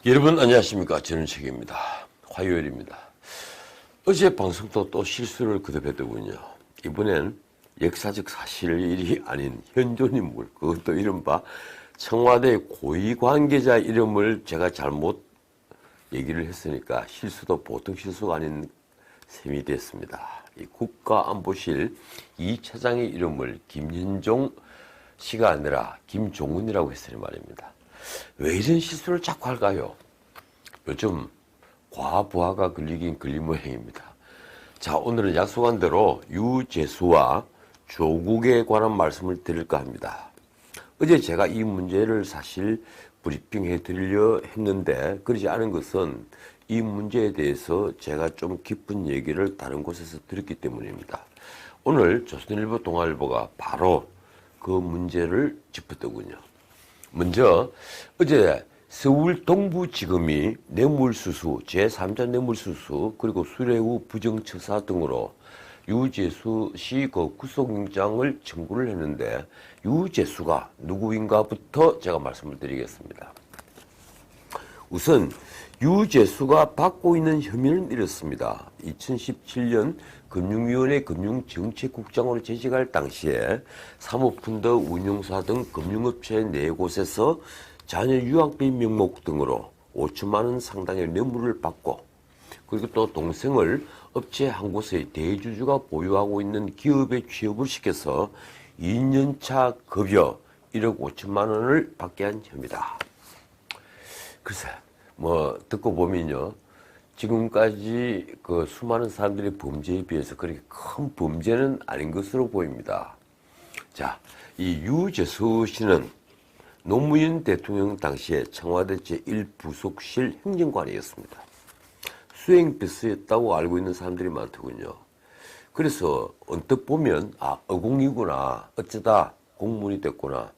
여러분 안녕하십니까. 저는 책입니다. 화요일입니다. 어제 방송도 또 실수를 거듭했더군요. 이번엔 역사적 사실이 아닌 현존인물, 그것도 이른바 청와대 고위 관계자 이름을 제가 잘못 얘기를 했으니까 실수도 보통 실수가 아닌 셈이 됐습니다. 이 국가안보실 이 차장의 이름을 김현종 씨가 아니라 김종은이라고 했으니 말입니다. 왜 이런 실수를 자꾸 할까요? 요즘 과부하가 걸리긴 걸린 모양입니다. 자, 오늘은 약속한 대로 유재수와 조국에 관한 말씀을 드릴까 합니다. 어제 제가 이 문제를 사실 브리핑해 드리려 했는데 그러지 않은 것은 이 문제에 대해서 제가 좀 깊은 얘기를 다른 곳에서 들었기 때문입니다. 오늘 조선일보 동아일보가 바로 그 문제를 짚었더군요. 먼저 어제 서울 동부지검이 뇌물수수, 제3자 뇌물수수 그리고 수뢰후 부정처사 등으로 유재수 씨 그 구속영장을 청구를 했는데 유재수가 누구인가부터 제가 말씀을 드리겠습니다. 우선 유재수가 받고 있는 혐의는 이렇습니다. 2017년 금융위원회 금융정책국장으로 재직할 당시에 사모펀드 운용사 등 금융업체 4곳에서 자녀 유학비 명목 등으로 5천만 원 상당의 뇌물을 받고 그리고 또 동생을 업체 한 곳의 대주주가 보유하고 있는 기업에 취업을 시켜서 2년차 급여 1억 5천만 원을 받게 한 혐의다. 글쎄 듣고 보면요. 지금까지 그 수많은 사람들의 범죄에 비해서 그렇게 큰 범죄는 아닌 것으로 보입니다. 자, 이 유재수 씨는 노무현 대통령 당시에 청와대 제1부속실 행정관이었습니다. 수행패스였다고 알고 있는 사람들이 많더군요. 그래서 언뜻 보면 어공이구나, 어쩌다 공무원이 됐구나,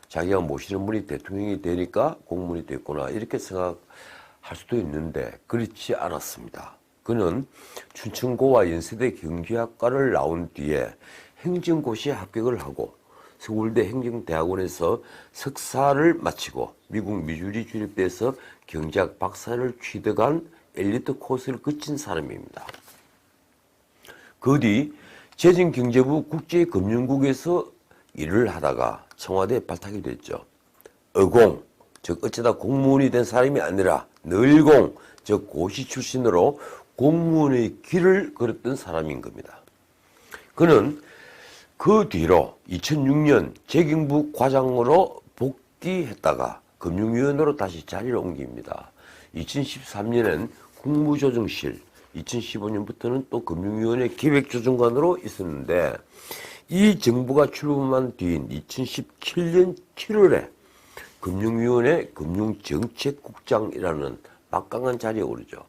자기가 모시는 분이 대통령이 되니까 공무원이 됐구나 이렇게 생각할 수도 있는데 그렇지 않았습니다. 그는 춘천고와 연세대 경제학과를 나온 뒤에 행정고시에 합격을 하고 서울대 행정대학원에서 석사를 마치고 미국 미주리 주립대에서 경제학 박사를 취득한 엘리트 코스를 거친 사람입니다. 그 뒤 재정경제부 국제금융국에서 일을 하다가 청와대에 발탁이 됐죠. 어공, 즉 어쩌다 공무원이 된 사람이 아니라 늘공, 즉 고시 출신으로 공무원의 길을 걸었던 사람인 겁니다. 그는 그 뒤로 2006년 재경부 과장으로 복귀했다가 금융위원으로 다시 자리를 옮깁니다. 2013년엔 국무조정실, 2015년부터는 또 금융위원회 기획조정관으로 있었는데 이 정부가 출범한 뒤인 2017년 7월에 금융위원회 금융정책국장이라는 막강한 자리에 오르죠.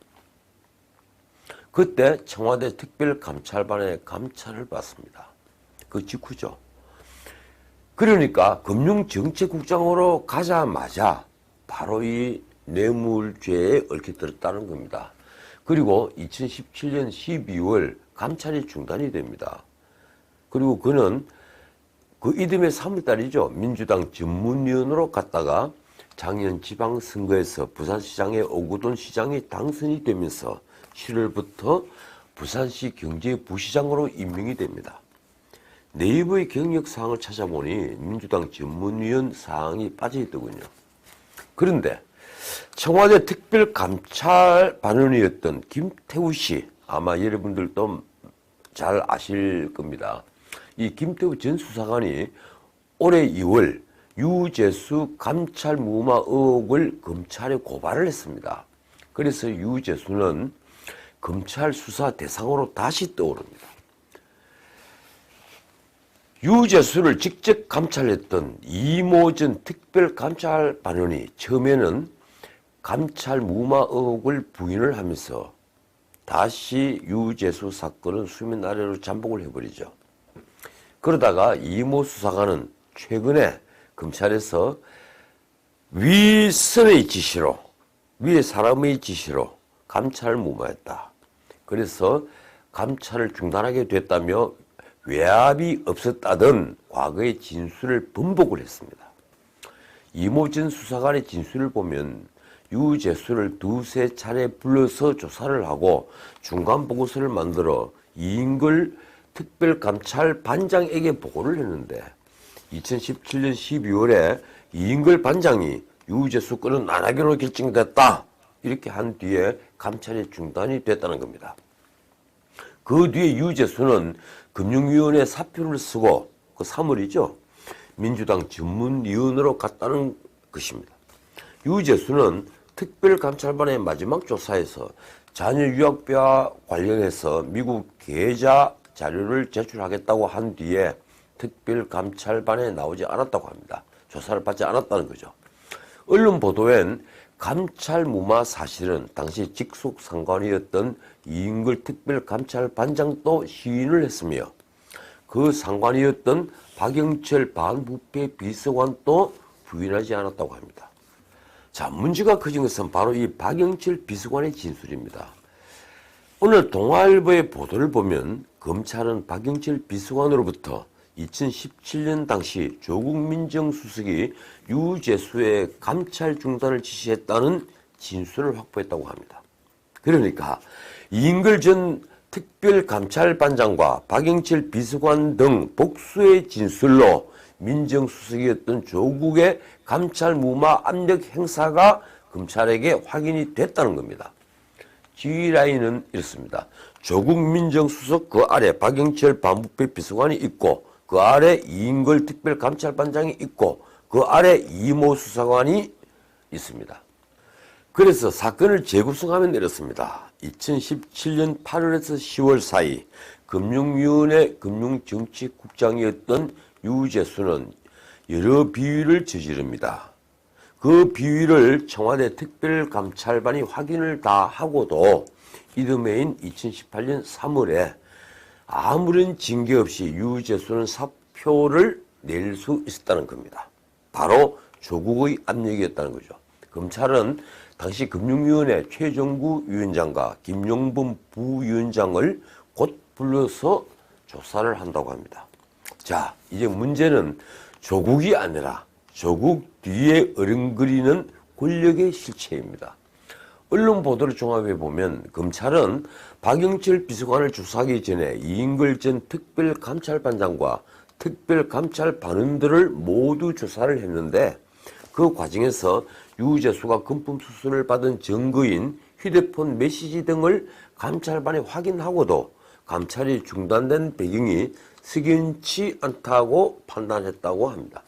그때 청와대 특별감찰반의 감찰을 받습니다. 그 직후죠. 그러니까 금융정책국장으로 가자마자 바로 이 뇌물죄에 얽혀들었다는 겁니다. 그리고 2017년 12월 감찰이 중단이 됩니다. 그리고 그는 그 이듬해 3월달이죠. 민주당 전문위원으로 갔다가 작년 지방선거에서 부산시장의 오구돈 시장이 당선이 되면서 7월부터 부산시 경제부시장으로 임명이 됩니다. 네이버의 경력 사항을 찾아보니 민주당 전문위원 사항이 빠져있더군요. 그런데 청와대 특별감찰반원이었던 김태우 씨, 아마 여러분들도 잘 아실 겁니다. 이 김태우 전 수사관이 올해 2월 유재수 감찰 무마 의혹을 검찰에 고발을 했습니다. 그래서 유재수는 검찰 수사 대상으로 다시 떠오릅니다. 유재수를 직접 감찰했던 이모 전 특별감찰반원이 처음에는 감찰 무마 의혹을 부인을 하면서 다시 유재수 사건은 수면 아래로 잠복을 해버리죠. 그러다가 이모 수사관은 최근에 검찰에서 윗선의 지시로, 위에 사람의 지시로 감찰을 무마했다. 그래서 감찰을 중단하게 됐다며 외압이 없었다던 과거의 진술을 번복을 했습니다. 이모 전 수사관의 진술을 보면 유재수를 두세 차례 불러서 조사를 하고 중간 보고서를 만들어 이인걸 특별감찰반장에게 보고를 했는데 2017년 12월에 이인걸 반장이 유재수 건은 안 하기로 결정됐다 이렇게 한 뒤에 감찰이 중단이 됐다는 겁니다. 그 뒤에 유재수는 금융위원회 사표를 쓰고 그 3월이죠. 민주당 전문위원으로 갔다는 것입니다. 유재수는 특별감찰반의 마지막 조사에서 자녀 유학비와 관련해서 미국 계좌 자료를 제출하겠다고 한 뒤에 특별감찰반에 나오지 않았다고 합니다. 조사를 받지 않았다는 거죠. 언론 보도엔 감찰 무마 사실은 당시 직속 상관이었던 이인걸 특별감찰반장도 시인을 했으며 그 상관이었던 박영철 반부패 비서관도 부인하지 않았다고 합니다. 자, 문제가 커진 것은 바로 이 박영철 비서관의 진술입니다. 오늘 동아일보의 보도를 보면 검찰은 박영철 비서관으로부터 2017년 당시 조국 민정수석이 유재수의 감찰 중단을 지시했다는 진술을 확보했다고 합니다. 그러니까 이인걸 전 특별감찰반장과 박영철 비서관 등 복수의 진술로 민정수석이었던 조국의 감찰 무마 압력 행사가 검찰에게 확인이 됐다는 겁니다. 지휘라인은 이렇습니다. 조국 민정수석 그 아래 박영철 반부패 비서관이 있고 그 아래 이인걸 특별감찰반장이 있고 그 아래 이모 수사관이 있습니다. 그래서 사건을 재구성하면 이렇습니다. 2017년 8월에서 10월 사이 금융위원회 금융정치국장이었던 유재수는 여러 비위를 저지릅니다. 그 비위를 청와대 특별감찰반이 확인을 다 하고도 이듬해인 2018년 3월에 아무런 징계 없이 유재수는 사표를 낼 수 있었다는 겁니다. 바로 조국의 압력이었다는 거죠. 검찰은 당시 금융위원회 최정구 위원장과 김용범 부위원장을 곧 불러서 조사를 한다고 합니다. 자, 이제 문제는 조국이 아니라 조국 뒤에 어른거리는 권력의 실체입니다. 언론 보도를 종합해 보면 검찰은 박영철 비서관을 조사하기 전에 이인걸 전 특별감찰반장과 특별감찰반원들을 모두 조사를 했는데 그 과정에서 유재수가 금품 수수를 받은 증거인 휴대폰 메시지 등을 감찰반에 확인하고도 감찰이 중단된 배경이 석연치 않다고 판단했다고 합니다.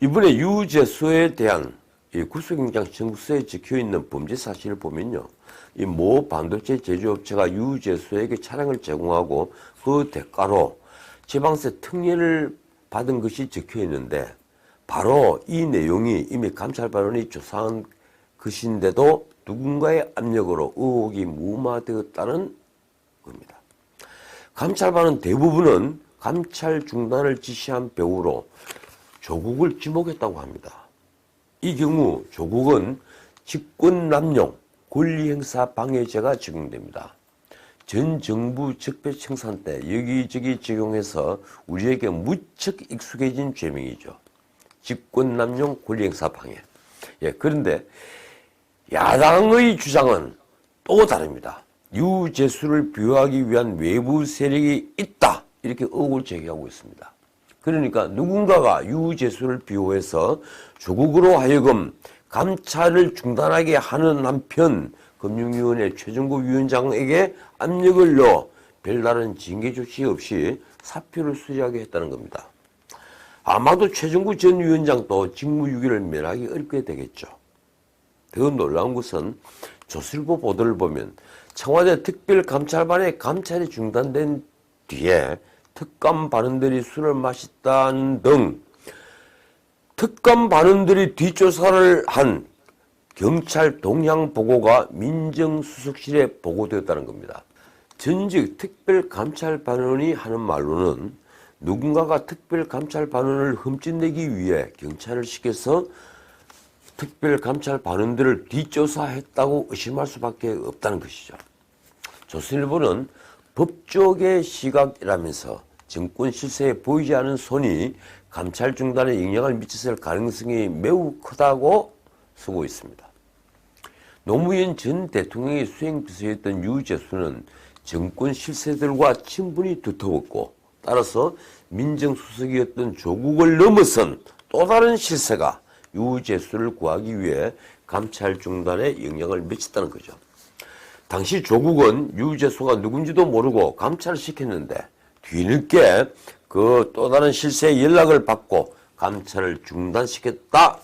이번에 유재수에 대한 이 구속영장 청구서에 적혀있는 범죄 사실을 보면요. 이 모 반도체 제조업체가 유재수에게 차량을 제공하고 그 대가로 지방세 특례를 받은 것이 적혀있는데 바로 이 내용이 이미 감찰반원이 조사한 것인데도 누군가의 압력으로 의혹이 무마되었다는 겁니다. 감찰반은 대부분은 감찰 중단을 지시한 배우로 조국을 지목했다고 합니다. 이 경우 조국은 직권남용, 권리행사 방해죄가 적용됩니다. 전 정부 적폐청산 때 여기저기 적용해서 우리에게 무척 익숙해진 죄명이죠. 직권남용, 권리행사 방해. 예, 그런데 야당의 주장은 또 다릅니다. 유재수를 비호하기 위한 외부 세력이 있다. 이렇게 의혹을 제기하고 있습니다. 그러니까 누군가가 유재수를 비호해서 조국으로 하여금 감찰을 중단하게 하는 한편 금융위원회 최정구 위원장에게 압력을 넣어 별다른 징계 조치 없이 사표를 수리하게 했다는 겁니다. 아마도 최정구 전 위원장도 직무유기를 면하기 어렵게 되겠죠. 더 놀라운 것은 조선일보 보도를 보면 청와대 특별감찰반의 감찰이 중단된 뒤에 특감 반원들이 술을 마셨다는 등 특감 반원들이 뒷조사를 한 경찰 동향 보고가 민정수석실에 보고되었다는 겁니다. 전직 특별감찰반원이 하는 말로는 누군가가 특별감찰반원을 흠집내기 위해 경찰을 시켜서 특별감찰반원들을 뒷조사했다고 의심할 수밖에 없다는 것이죠. 조선일보는 법조계 시각이라면서 정권 실세에 보이지 않은 손이 감찰 중단에 영향을 미쳤을 가능성이 매우 크다고 쓰고 있습니다. 노무현 전 대통령의 수행비서였던 유재수는 정권 실세들과 친분이 두터웠고 따라서 민정수석이었던 조국을 넘어선 또 다른 실세가 유재수를 구하기 위해 감찰 중단에 영향을 미쳤다는 거죠. 당시 조국은 유재수가 누군지도 모르고 감찰을 시켰는데 뒤늦게 그 또 다른 실세의 연락을 받고 감찰을 중단시켰다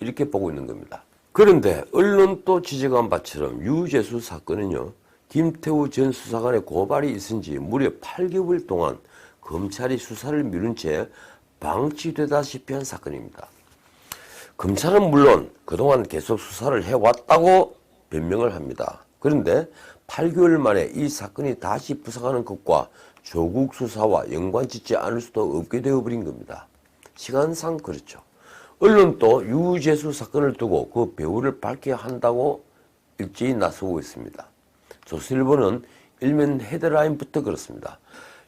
이렇게 보고 있는 겁니다. 그런데 언론도 지적한 바처럼 유재수 사건은요, 김태우 전 수사관의 고발이 있은 지 무려 8개월 동안 검찰이 수사를 미룬 채 방치되다시피 한 사건입니다. 검찰은 물론 그동안 계속 수사를 해왔다고 변명을 합니다. 그런데 8개월 만에 이 사건이 다시 부상하는 것과 조국 수사와 연관짓지 않을 수도 없게 되어버린 겁니다. 시간상 그렇죠. 언론도 유재수 사건을 두고 그 배후를 밝혀야 한다고 일제히 나서고 있습니다. 조선일보는 일면 헤드라인부터 그렇습니다.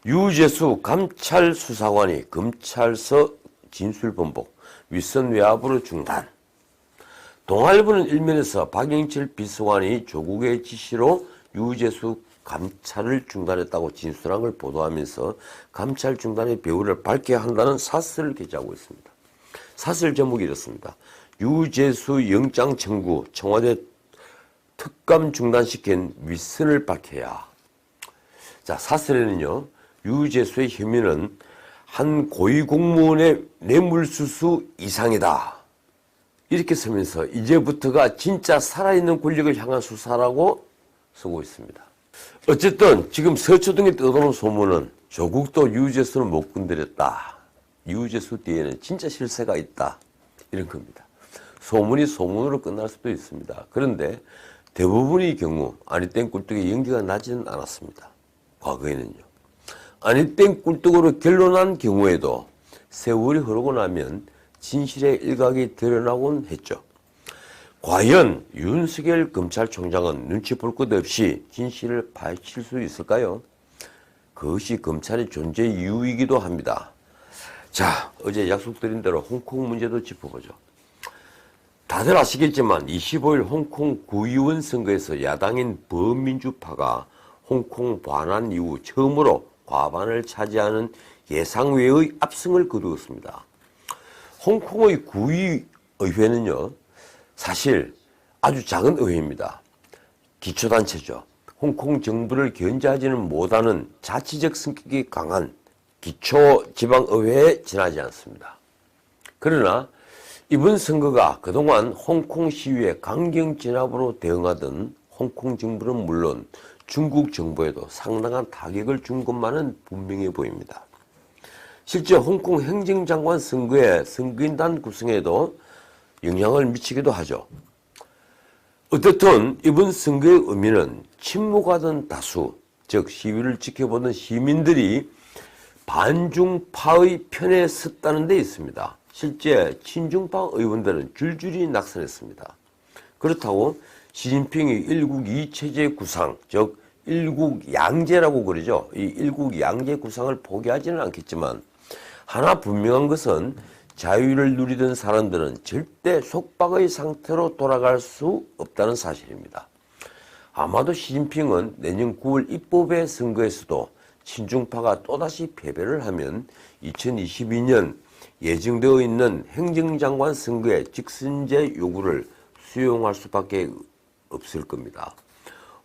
유재수 감찰 수사관이 검찰서 진술 번복, 윗선 외압으로 중단. 동아일보는 일면에서 박영철 비서관이 조국의 지시로 유재수 감찰을 중단했다고 진술한 걸 보도하면서 감찰 중단의 배후를 밝혀야 한다는 사설을 게재하고 있습니다. 사설 제목이 이렇습니다. 유재수 영장 청구, 청와대 특감 중단시킨 윗선을 밝혀야. 자, 사설에는요, 유재수의 혐의는 한 고위공무원의 뇌물수수 이상이다. 이렇게 쓰면서 이제부터가 진짜 살아있는 권력을 향한 수사라고 쓰고 있습니다. 어쨌든 지금 서초동에 떠도는 소문은 조국도 유재수를 못 건드렸다. 유재수 뒤에는 진짜 실세가 있다. 이런 겁니다. 소문이 소문으로 끝날 수도 있습니다. 그런데 대부분의 경우 아니땐 꿀떡에 연기가 나지는 않았습니다. 과거에는요. 아니땐 꿀떡으로 결론난 경우에도 세월이 흐르고 나면 진실의 일각이 드러나곤 했죠. 과연 윤석열 검찰총장은 눈치 볼 것 없이 진실을 파헤칠 수 있을까요? 그것이 검찰의 존재 이유이기도 합니다. 자, 어제 약속드린 대로 홍콩 문제도 짚어보죠. 다들 아시겠지만 25일 홍콩 구의원 선거에서 야당인 범민주파가 홍콩 반환 이후 처음으로 과반을 차지하는 예상외의 압승을 거두었습니다. 홍콩의 구의회는요, 사실 아주 작은 의회입니다. 기초단체죠. 홍콩 정부를 견제하지는 못하는 자치적 성격이 강한 기초지방의회에 지나지 않습니다. 그러나 이번 선거가 그동안 홍콩 시위에 강경 진압으로 대응하던 홍콩 정부는 물론 중국 정부에도 상당한 타격을 준 것만은 분명해 보입니다. 실제 홍콩 행정장관 선거의 선거인단 구성에도 영향을 미치기도 하죠. 어떻든 이번 선거의 의미는 침묵하던 다수, 즉 시위를 지켜보던 시민들이 반중파의 편에 섰다는 데 있습니다. 실제 친중파 의원들은 줄줄이 낙선했습니다. 그렇다고 시진핑이 일국 2체제 구상, 즉 일국 양제라고 그러죠. 이 일국 양제 구상을 포기하지는 않겠지만 하나 분명한 것은 자유를 누리던 사람들은 절대 속박의 상태로 돌아갈 수 없다는 사실입니다. 아마도 시진핑은 내년 9월 입법의 선거에서도 친중파가 또다시 패배를 하면 2022년 예정되어 있는 행정장관 선거의 직선제 요구를 수용할 수밖에 없을 겁니다.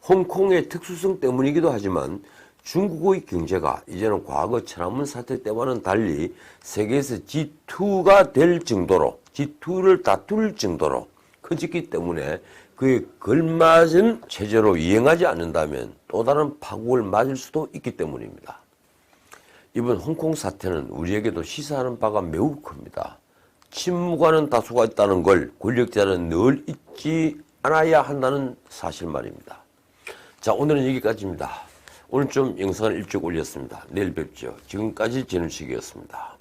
홍콩의 특수성 때문이기도 하지만 중국의 경제가 이제는 과거 천안문 사태 때와는 달리 세계에서 G2가 될 정도로, G2를 다툴 정도로 커졌기 때문에 그에 걸맞은 체제로 이행하지 않는다면 또 다른 파국을 맞을 수도 있기 때문입니다. 이번 홍콩 사태는 우리에게도 시사하는 바가 매우 큽니다. 침묵하는 다수가 있다는 걸 권력자는 늘 잊지 않아야 한다는 사실 말입니다. 자, 오늘은 여기까지입니다. 오늘 좀 영상을 일찍 올렸습니다. 내일 뵙죠. 지금까지 진우식이었습니다.